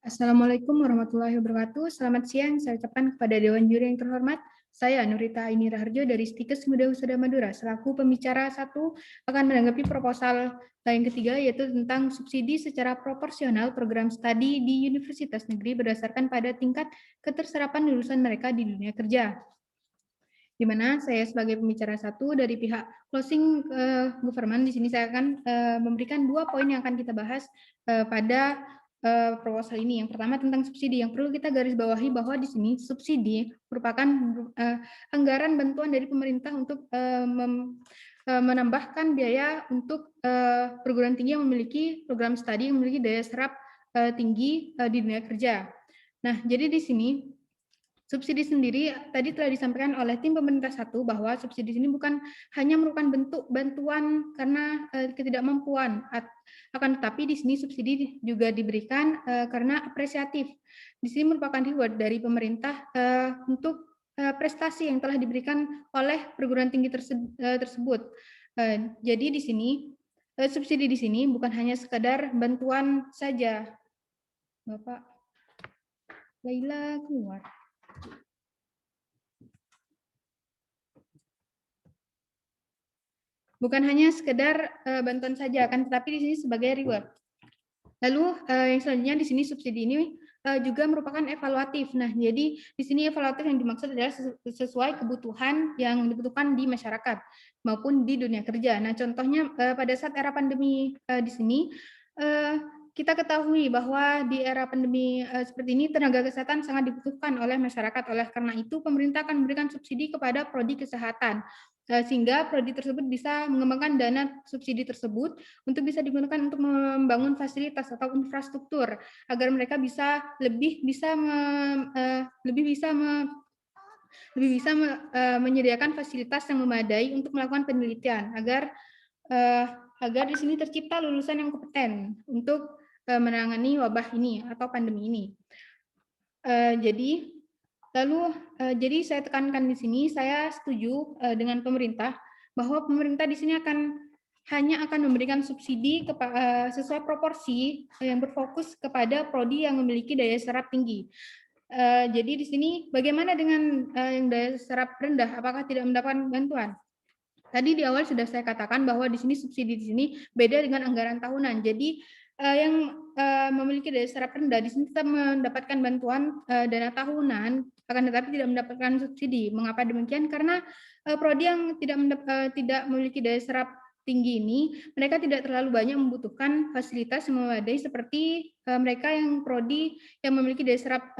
Assalamualaikum warahmatullahi wabarakatuh. Selamat siang, saya ucapkan kepada Dewan Juri yang terhormat. Saya Nurita Aini Raharjo dari Stikes Muda Husada Madura. Selaku pembicara satu akan menanggapi proposal yang ketiga, yaitu tentang subsidi secara proporsional program studi di Universitas Negeri berdasarkan pada tingkat keterserapan lulusan mereka di dunia kerja. Di mana saya sebagai pembicara satu dari pihak closing government, di sini saya akan memberikan 2 poin yang akan kita bahas pada proposal ini. Yang pertama tentang subsidi. Yang perlu kita garis bawahi bahwa di sini subsidi merupakan anggaran bantuan dari pemerintah untuk menambahkan biaya untuk perguruan tinggi yang memiliki program studi yang memiliki daya serap tinggi di dunia kerja. Nah, jadi di sini subsidi sendiri tadi telah disampaikan oleh tim pemerintah satu bahwa subsidi ini bukan hanya merupakan bentuk bantuan karena ketidakmampuan, akan tetapi di sini subsidi juga diberikan karena apresiatif. Di sini merupakan reward dari pemerintah untuk prestasi yang telah diberikan oleh perguruan tinggi tersebut. Jadi di sini subsidi di sini bukan hanya sekadar bantuan saja. Bapak Laila keluar. Bukan hanya sekedar bantuan saja, kan, tetapi di sini sebagai reward. Lalu yang selanjutnya di sini subsidi ini juga merupakan evaluatif. Nah, jadi di sini evaluatif yang dimaksud adalah sesuai kebutuhan yang dibutuhkan di masyarakat maupun di dunia kerja. Nah, contohnya pada saat era pandemi di sini kita ketahui bahwa di era pandemi seperti ini tenaga kesehatan sangat dibutuhkan oleh masyarakat. Oleh karena itu, pemerintah akan memberikan subsidi kepada prodi kesehatan sehingga prodi tersebut bisa mengembangkan dana subsidi tersebut untuk bisa digunakan untuk membangun fasilitas atau infrastruktur agar mereka bisa lebih bisa menyediakan fasilitas yang memadai untuk melakukan penelitian agar di sini tercipta lulusan yang kompeten untuk menangani wabah ini atau pandemi ini. Jadi saya tekankan di sini, saya setuju dengan pemerintah bahwa pemerintah di sini hanya akan memberikan subsidi sesuai proporsi yang berfokus kepada prodi yang memiliki daya serap tinggi. Jadi di sini bagaimana dengan yang daya serap rendah? Apakah tidak mendapatkan bantuan? Tadi di awal sudah saya katakan bahwa di sini subsidi di sini beda dengan anggaran tahunan. Jadi yang memiliki daya serap rendah di sini tetap mendapatkan bantuan dana tahunan, akan tetapi tidak mendapatkan subsidi. Mengapa demikian? Karena prodi yang tidak memiliki daya serap tinggi ini, mereka tidak terlalu banyak membutuhkan fasilitas yang memadai seperti mereka yang prodi yang memiliki daya serap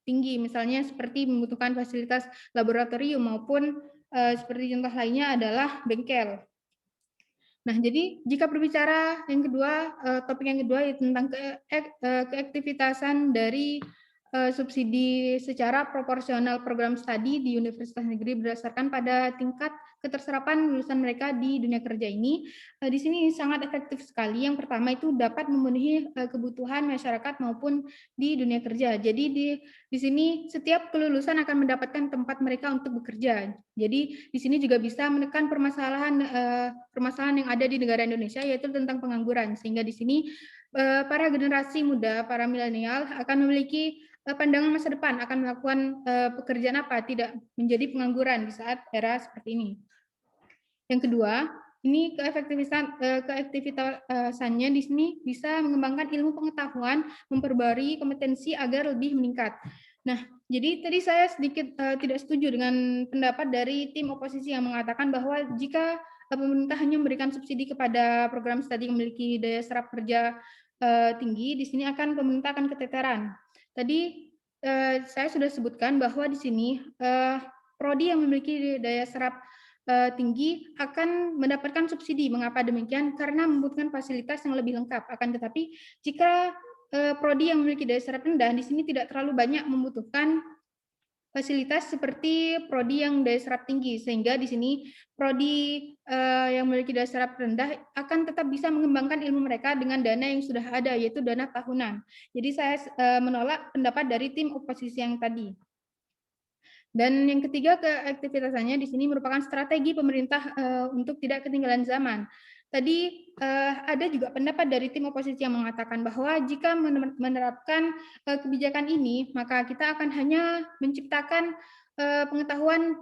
tinggi, misalnya seperti membutuhkan fasilitas laboratorium maupun seperti contoh lainnya adalah bengkel. Nah, jadi jika berbicara yang kedua, topik yang kedua yaitu tentang keaktivitasan dari subsidi secara proporsional program studi di Universitas Negeri berdasarkan pada tingkat keterserapan lulusan mereka di dunia kerja ini. Di sini sangat efektif sekali. Yang pertama itu dapat memenuhi kebutuhan masyarakat maupun di dunia kerja. Jadi di sini setiap kelulusan akan mendapatkan tempat mereka untuk bekerja. Jadi di sini juga bisa menekan permasalahan yang ada di negara Indonesia, yaitu tentang pengangguran, sehingga di sini para generasi muda, para milenial akan memiliki pandangan masa depan, akan melakukan pekerjaan apa, tidak menjadi pengangguran di saat era seperti ini. Yang kedua, ini keaktivitasannya di sini bisa mengembangkan ilmu pengetahuan, memperbarui kompetensi agar lebih meningkat. Nah, jadi tadi saya sedikit tidak setuju dengan pendapat dari tim oposisi yang mengatakan bahwa jika pemerintah hanya memberikan subsidi kepada program studi yang memiliki daya serap kerja tinggi, di sini pemerintah akan keteteran. Tadi saya sudah sebutkan bahwa di sini prodi yang memiliki daya serap tinggi akan mendapatkan subsidi. Mengapa demikian? Karena membutuhkan fasilitas yang lebih lengkap. Akan tetapi jika prodi yang memiliki daya serap rendah di sini tidak terlalu banyak membutuhkan fasilitas seperti prodi yang daya serap tinggi, sehingga di sini prodi yang memiliki daya serap rendah akan tetap bisa mengembangkan ilmu mereka dengan dana yang sudah ada, yaitu dana tahunan. Jadi saya menolak pendapat dari tim oposisi yang tadi. Dan yang ketiga, keaktivitasannya di sini merupakan strategi pemerintah untuk tidak ketinggalan zaman. Tadi ada juga pendapat dari tim oposisi yang mengatakan bahwa jika menerapkan kebijakan ini, maka kita akan hanya menciptakan pengetahuan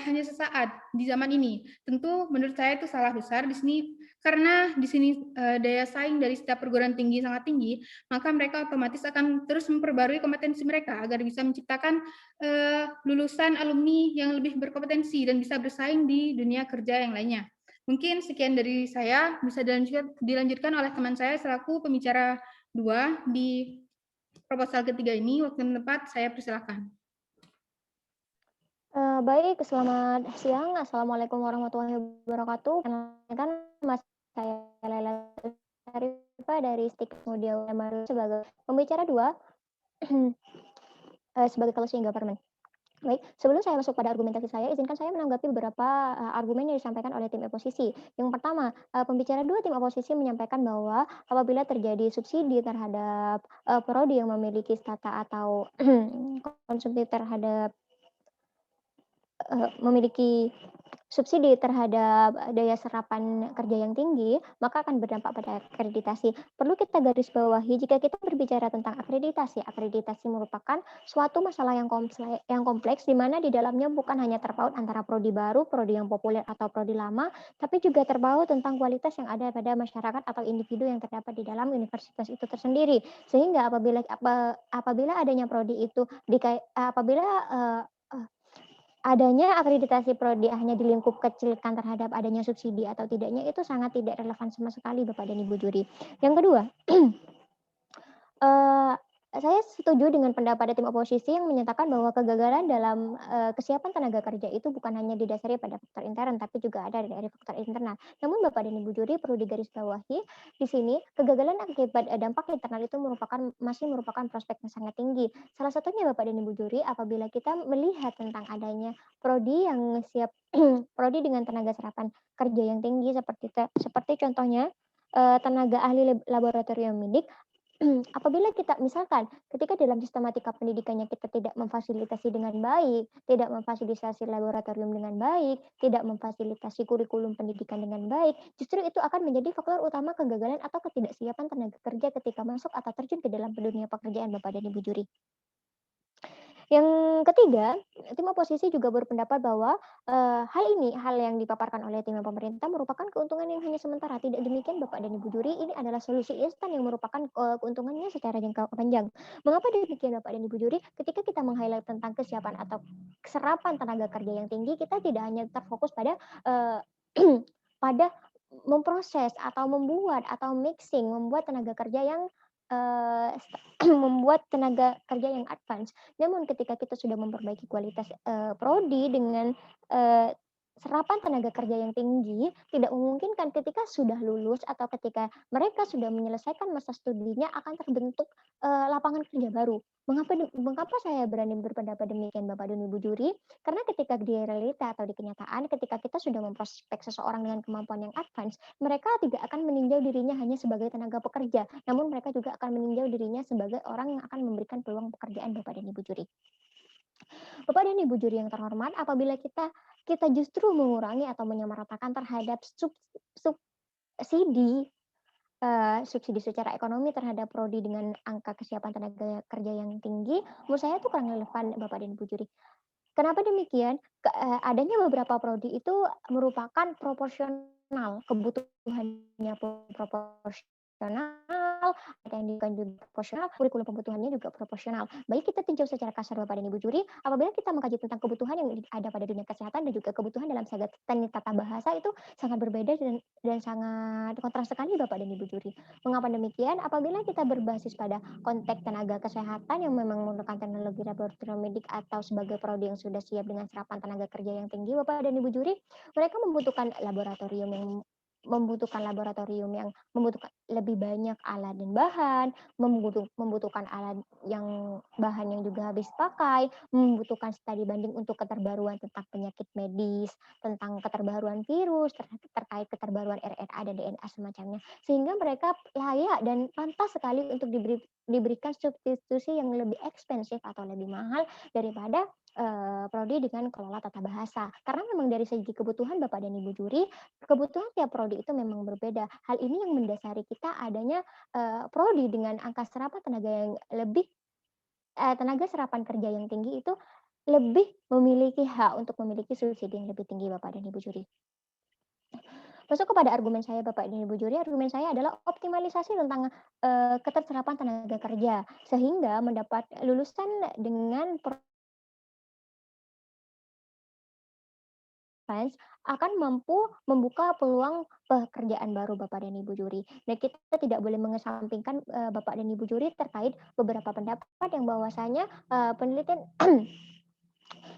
hanya sesaat di zaman ini. Tentu menurut saya itu salah besar di sini, karena di sini daya saing dari setiap perguruan tinggi sangat tinggi, maka mereka otomatis akan terus memperbarui kompetensi mereka agar bisa menciptakan lulusan alumni yang lebih berkompetensi dan bisa bersaing di dunia kerja yang lainnya. Mungkin sekian dari saya, bisa dilanjutkan oleh teman saya selaku pembicara 2 di proposal ketiga ini. Waktu dan tempat saya persilakan. Baik, selamat siang. Assalamualaikum warahmatullahi wabarakatuh. Perkenalkan, Mas, saya Lela Syarifah dari STIK Mudia Ulama sebagai pembicara 2 sebagai closing government. Baik, sebelum saya masuk pada argumentasi saya, izinkan saya menanggapi beberapa argumen yang disampaikan oleh tim oposisi. Yang pertama, pembicara 2 tim oposisi menyampaikan bahwa apabila terjadi subsidi terhadap prodi yang memiliki stata atau konsumtif terhadap memiliki subsidi terhadap daya serapan kerja yang tinggi, maka akan berdampak pada akreditasi. Perlu kita garis bawahi jika kita berbicara tentang akreditasi, akreditasi merupakan suatu masalah yang kompleks di mana di dalamnya bukan hanya terpaut antara prodi baru, prodi yang populer atau prodi lama, tapi juga terpaut tentang kualitas yang ada pada masyarakat atau individu yang terdapat di dalam universitas itu tersendiri. Sehingga apabila adanya prodi itu apabila adanya akreditasi prodi hanya di lingkup kecilkan terhadap adanya subsidi atau tidaknya itu sangat tidak relevan sama sekali Bapak dan Ibu juri. Yang kedua, saya setuju dengan pendapat tim oposisi yang menyatakan bahwa kegagalan dalam kesiapan tenaga kerja itu bukan hanya didasari pada faktor intern, tapi juga ada dari faktor internal. Namun Bapak dan Ibu juri perlu digarisbawahi di sini kegagalan akibat dampak internal itu masih merupakan prospek yang sangat tinggi. Salah satunya Bapak dan Ibu juri apabila kita melihat tentang adanya prodi yang siap prodi dengan tenaga serapan kerja yang tinggi seperti contohnya tenaga ahli laboratorium medik. Apabila kita misalkan ketika dalam sistematika pendidikannya kita tidak memfasilitasi dengan baik, tidak memfasilitasi laboratorium dengan baik, tidak memfasilitasi kurikulum pendidikan dengan baik, justru itu akan menjadi faktor utama kegagalan atau ketidaksiapan tenaga kerja ketika masuk atau terjun ke dalam dunia pekerjaan Bapak dan Ibu juri. Yang ketiga, tim oposisi juga berpendapat bahwa hal yang dipaparkan oleh tim pemerintah merupakan keuntungan yang hanya sementara. Tidak demikian Bapak dan Ibu juri, ini adalah solusi instan yang merupakan keuntungannya secara jangka panjang. Mengapa demikian Bapak dan Ibu juri? Ketika kita meng-highlight tentang kesiapan atau keserapan tenaga kerja yang tinggi, kita tidak hanya terfokus pada pada memproses atau membuat tenaga kerja yang membuat tenaga kerja yang advance. Namun ketika kita sudah memperbaiki kualitas prodi dengan serapan tenaga kerja yang tinggi, tidak memungkinkan ketika sudah lulus atau ketika mereka sudah menyelesaikan masa studinya akan terbentuk lapangan kerja baru. Mengapa saya berani berpendapat demikian Bapak dan Ibu juri? Karena ketika di realita atau di kenyataan, ketika kita sudah memprospek seseorang dengan kemampuan yang advance, mereka tidak akan meninjau dirinya hanya sebagai tenaga pekerja, namun mereka juga akan meninjau dirinya sebagai orang yang akan memberikan peluang pekerjaan Bapak dan Ibu juri. Bapak dan Ibu juri yang terhormat, apabila kita justru mengurangi atau menyamaratakan terhadap subsidi subsidi secara ekonomi terhadap prodi dengan angka kesiapan tenaga kerja yang tinggi, menurut saya itu kurang relevan Bapak dan Ibu juri. Kenapa demikian? Adanya beberapa prodi itu merupakan proporsional, kebutuhannya pun proporsional, ada yang juga proporsional, kurikulum pembutuhannya juga proporsional. Baik kita tinjau secara kasar Bapak dan Ibu juri, apabila kita mengkaji tentang kebutuhan yang ada pada dunia kesehatan dan juga kebutuhan dalam teknik tata bahasa itu sangat berbeda dan sangat kontras sekali Bapak dan Ibu juri. Mengapa demikian? Apabila kita berbasis pada konteks tenaga kesehatan yang memang menggunakan teknologi laboratorium medik atau sebagai prodi yang sudah siap dengan serapan tenaga kerja yang tinggi Bapak dan Ibu juri, mereka membutuhkan laboratorium yang membutuhkan lebih banyak alat dan bahan, membutuhkan bahan yang juga habis pakai, membutuhkan studi banding untuk keterbaruan tentang penyakit medis, tentang keterbaruan virus, terkait keterbaruan RNA dan DNA semacamnya. Sehingga mereka layak dan pantas sekali untuk diberikan substitusi yang lebih ekspensif atau lebih mahal daripada prodi dengan kelola tata bahasa. Karena memang dari segi kebutuhan Bapak dan Ibu juri, kebutuhan tiap prodi itu memang berbeda. Hal ini yang mendasari kita adanya, prodi dengan angka serapan tenaga yang lebih tenaga serapan kerja yang tinggi itu lebih memiliki hak untuk memiliki subsidi yang lebih tinggi Bapak dan Ibu juri. Masuk kepada argumen saya Bapak dan Ibu juri, argumen saya adalah optimalisasi tentang, keterserapan tenaga kerja, sehingga mendapat lulusan dengan akan mampu membuka peluang pekerjaan baru Bapak dan Ibu juri. Dan kita tidak boleh mengesampingkan, Bapak dan Ibu juri terkait beberapa pendapat yang bahwasanya, penelitian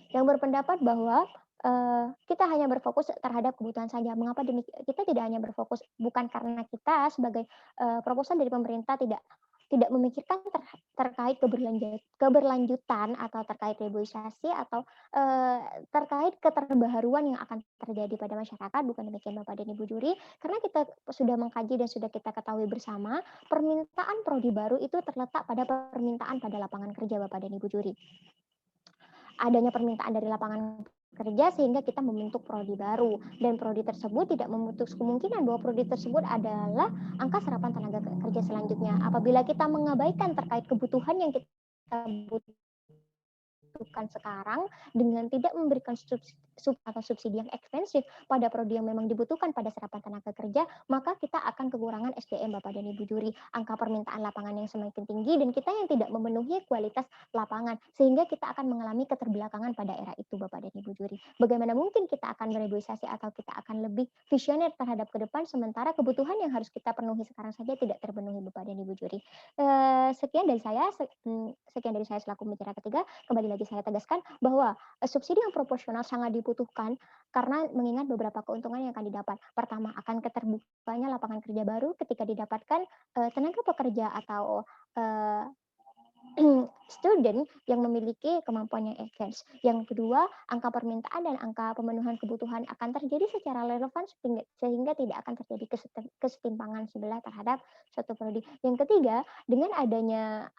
yang berpendapat bahwa, kita hanya berfokus terhadap kebutuhan saja. Mengapa kita tidak hanya berfokus bukan karena kita sebagai, proposal dari pemerintah tidak memikirkan terkait keberlanjutan atau terkait reboisasi atau, terkait keterbaharuan yang akan terjadi pada masyarakat, bukan demikian Bapak dan Ibu juri. Karena kita sudah mengkaji dan sudah kita ketahui bersama, permintaan prodi baru itu terletak pada permintaan pada lapangan kerja Bapak dan Ibu juri. Adanya permintaan dari lapangan kerja sehingga kita membentuk prodi baru, dan prodi tersebut tidak memutus kemungkinan bahwa prodi tersebut adalah angka serapan tenaga kerja selanjutnya. Apabila kita mengabaikan terkait kebutuhan yang kita butuhkan sekarang dengan tidak memberikan subsidi yang ekstensif pada prodi yang memang dibutuhkan pada serapan tenaga kerja, maka kita akan kekurangan SDM Bapak dan Ibu juri. Angka permintaan lapangan yang semakin tinggi dan kita yang tidak memenuhi kualitas lapangan, sehingga kita akan mengalami keterbelakangan pada era itu Bapak dan Ibu juri. Bagaimana mungkin kita akan mereboisasi atau kita akan lebih visioner terhadap ke depan sementara kebutuhan yang harus kita penuhi sekarang saja tidak terpenuhi Bapak dan Ibu juri. Sekian dari saya, sekian dari saya selaku mitra ketiga. Kembali lagi saya tegaskan bahwa subsidi yang proporsional sangat dibutuhkan karena mengingat beberapa keuntungan yang akan didapat. Pertama, akan keterbukanya lapangan kerja baru ketika didapatkan tenaga pekerja atau student yang memiliki kemampuan yang advance. Yang kedua, angka permintaan dan angka pemenuhan kebutuhan akan terjadi secara relevan sehingga tidak akan terjadi kesetimpangan sebelah terhadap suatu prodi. Yang ketiga, dengan adanya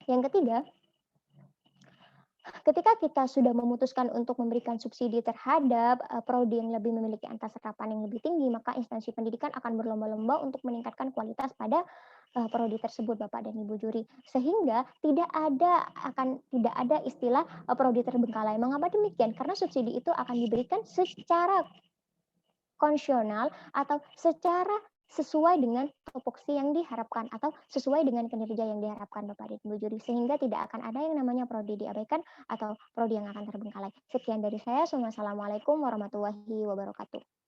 yang ketiga, ketika kita sudah memutuskan untuk memberikan subsidi terhadap prodi yang lebih memiliki angka serapan yang lebih tinggi, maka instansi pendidikan akan berlomba-lomba untuk meningkatkan kualitas pada prodi tersebut, Bapak dan Ibu juri, sehingga tidak ada istilah prodi terbengkalai. Mengapa demikian? Karena subsidi itu akan diberikan secara konvensional atau secara sesuai dengan tupoksi yang diharapkan atau sesuai dengan kinerja yang diharapkan Bapak dan Ibu juri, sehingga tidak akan ada yang namanya prodi diabaikan atau prodi yang akan terbengkalai. Sekian dari saya. Wassalamualaikum warahmatullahi wabarakatuh.